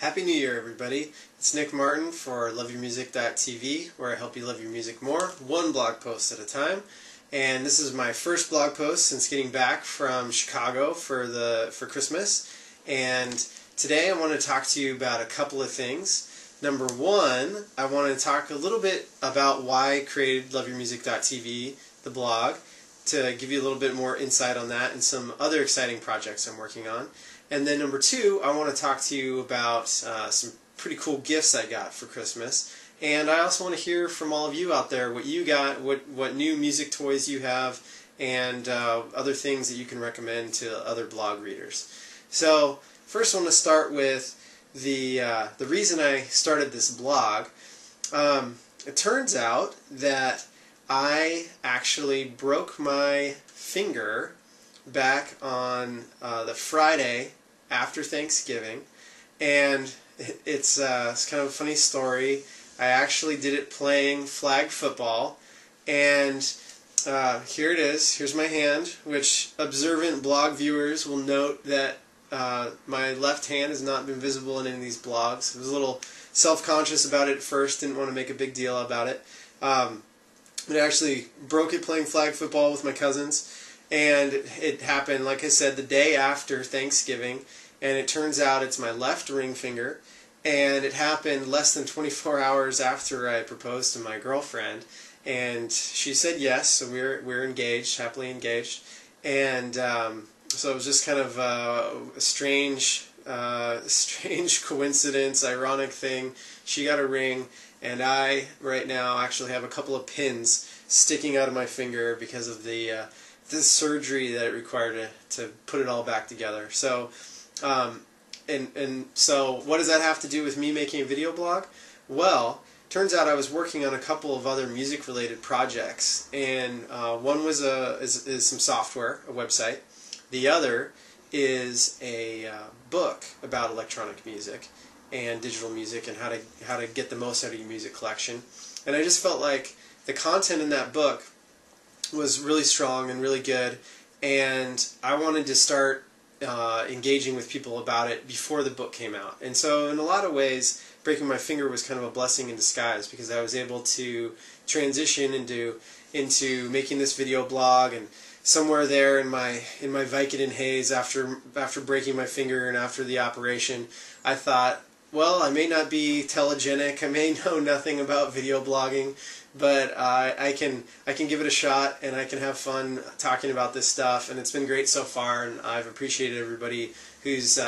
Happy New Year, everybody. It's Nick Martin for LoveYourMusic.tv, where I help you love your music more, one blog post at a time. And this is my first blog post since getting back from Chicago for Christmas. And today I want to talk to you about a couple of things. Number one, I want to talk a little bit about why I created LoveYourMusic.tv, the blog, to give you a little bit more insight on that and some other exciting projects I'm working on. And then number two, I want to talk to you about some pretty cool gifts I got for Christmas. And I also want to hear from all of you out there what you got, what new music toys you have, and other things that you can recommend to other blog readers. So first I want to start with the reason I started this blog. It turns out that I actually broke my finger back on the Friday after Thanksgiving, and it's kind of a funny story. I actually did it playing flag football, and here it is. Here's my hand, which observant blog viewers will note that my left hand has not been visible in any of these blogs. I was a little self-conscious about it at first, didn't want to make a big deal about it. But I actually broke it playing flag football with my cousins, and it happened, like I said, the day after Thanksgiving, and it turns out it's my left ring finger, and it happened less than 24 hours after I proposed to my girlfriend, and she said yes, so we're engaged, happily engaged, and so it was just kind of a strange coincidence, ironic thing. She got a ring, and I, right now, actually have a couple of pins sticking out of my finger because of the surgery that it required to put it all back together. So, so what does that have to do with me making a video blog? Well, turns out I was working on a couple of other music-related projects, and one was is some software, a website. The other is a book about electronic music and digital music and how to get the most out of your music collection. And I just felt like the content in that book was really strong and really good, and I wanted to start engaging with people about it before the book came out. And so in a lot of ways, breaking my finger was kind of a blessing in disguise, because I was able to transition into making this video blog, and somewhere there in my Vicodin haze after breaking my finger and after the operation, I thought, well, I may not be telegenic, I may know nothing about video blogging, but I can give it a shot, and I can have fun talking about this stuff, and it's been great so far, and I've appreciated everybody who's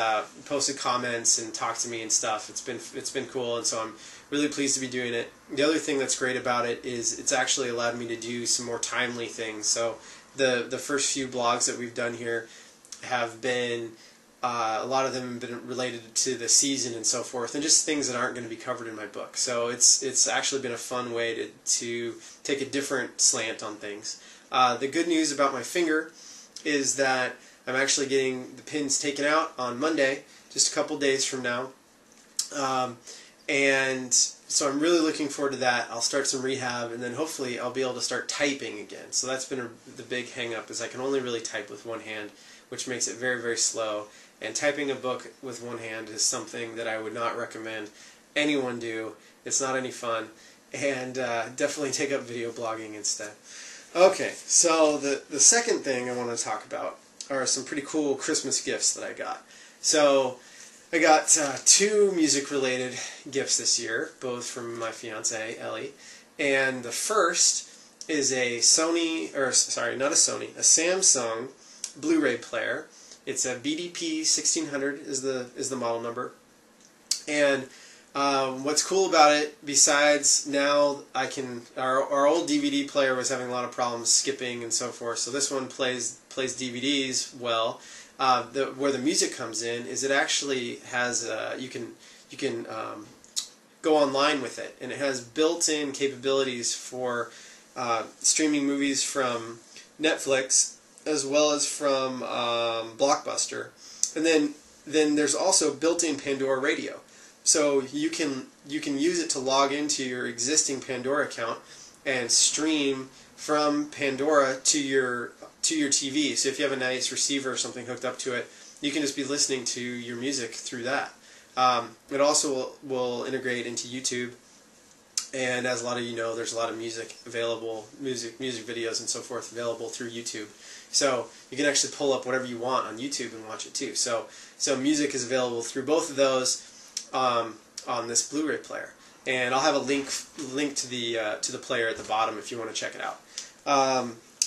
posted comments and talked to me and stuff. It's been cool, and so I'm really pleased to be doing it. The other thing that's great about it is it's actually allowed me to do some more timely things. So the first few blogs that we've done here have been a lot of them have been related to the season and so forth, and just things that aren't going to be covered in my book. So it's actually been a fun way to take a different slant on things. The good news about my finger is that I'm actually getting the pins taken out on Monday, just a couple days from now. And so I'm really looking forward to that. I'll start some rehab, and then hopefully I'll be able to start typing again. So that's been the big hang-up, is I can only really type with one hand, which makes it very, very slow. And typing a book with one hand is something that I would not recommend anyone do. It's not any fun, and definitely take up video blogging instead. Okay, so the second thing I want to talk about are some pretty cool Christmas gifts that I got. So I got two music-related gifts this year, both from my fiancée, Ellie. And the first is a Samsung Blu-ray player. It's a BDP 1600 is the model number. And what's cool about it, besides now our old DVD player was having a lot of problems skipping and so forth, so this one plays DVDs well. Where the music comes in is it actually has you can go online with it, and it has built-in capabilities for streaming movies from Netflix as well as from Blockbuster, and then there's also built-in Pandora radio, so you can use it to log into your existing Pandora account and stream from Pandora to your TV. So if you have a nice receiver or something hooked up to it, you can just be listening to your music through that. It also will integrate into YouTube, and as a lot of you know, there's a lot of music available, music videos and so forth available through YouTube. So you can actually pull up whatever you want on YouTube and watch it too. So music is available through both of those on this Blu-ray player, and I'll have a link to the player at the bottom if you want to check it out.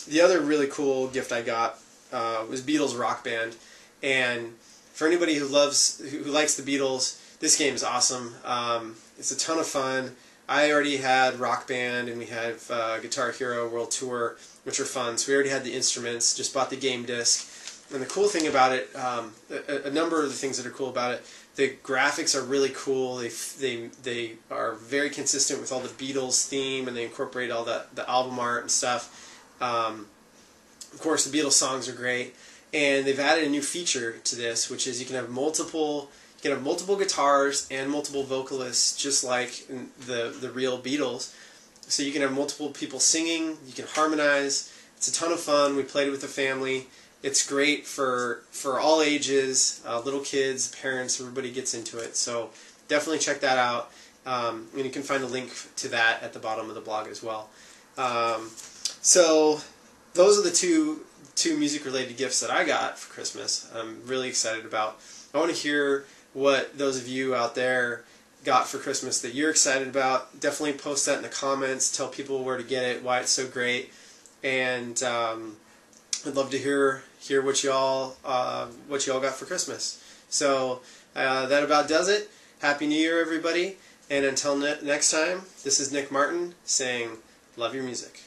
The other really cool gift I got was Beatles Rock Band, and for anybody who likes the Beatles, this game is awesome. It's a ton of fun. I already had Rock Band, and we have Guitar Hero World Tour, which are fun. So we already had the instruments, just bought the game disc. And the cool thing about it, a number of the things that are cool about it, the graphics are really cool. They are very consistent with all the Beatles theme, and they incorporate all the album art and stuff. Of course, the Beatles songs are great, and they've added a new feature to this, which is you can have multiple guitars and multiple vocalists, just like in the real Beatles. So you can have multiple people singing. You can harmonize. It's a ton of fun. We played it with the family. It's great for all ages, little kids, parents, everybody gets into it. So definitely check that out. And you can find a link to that at the bottom of the blog as well. So those are the two music-related gifts that I got for Christmas. I'm really excited about. I want to hear what those of you out there got for Christmas that you're excited about. Definitely post that in the comments. Tell people where to get it, why it's so great, and I'd love to hear what y'all got for Christmas. So that about does it. Happy New Year, everybody, and until next time, this is Nick Martin saying, love your music.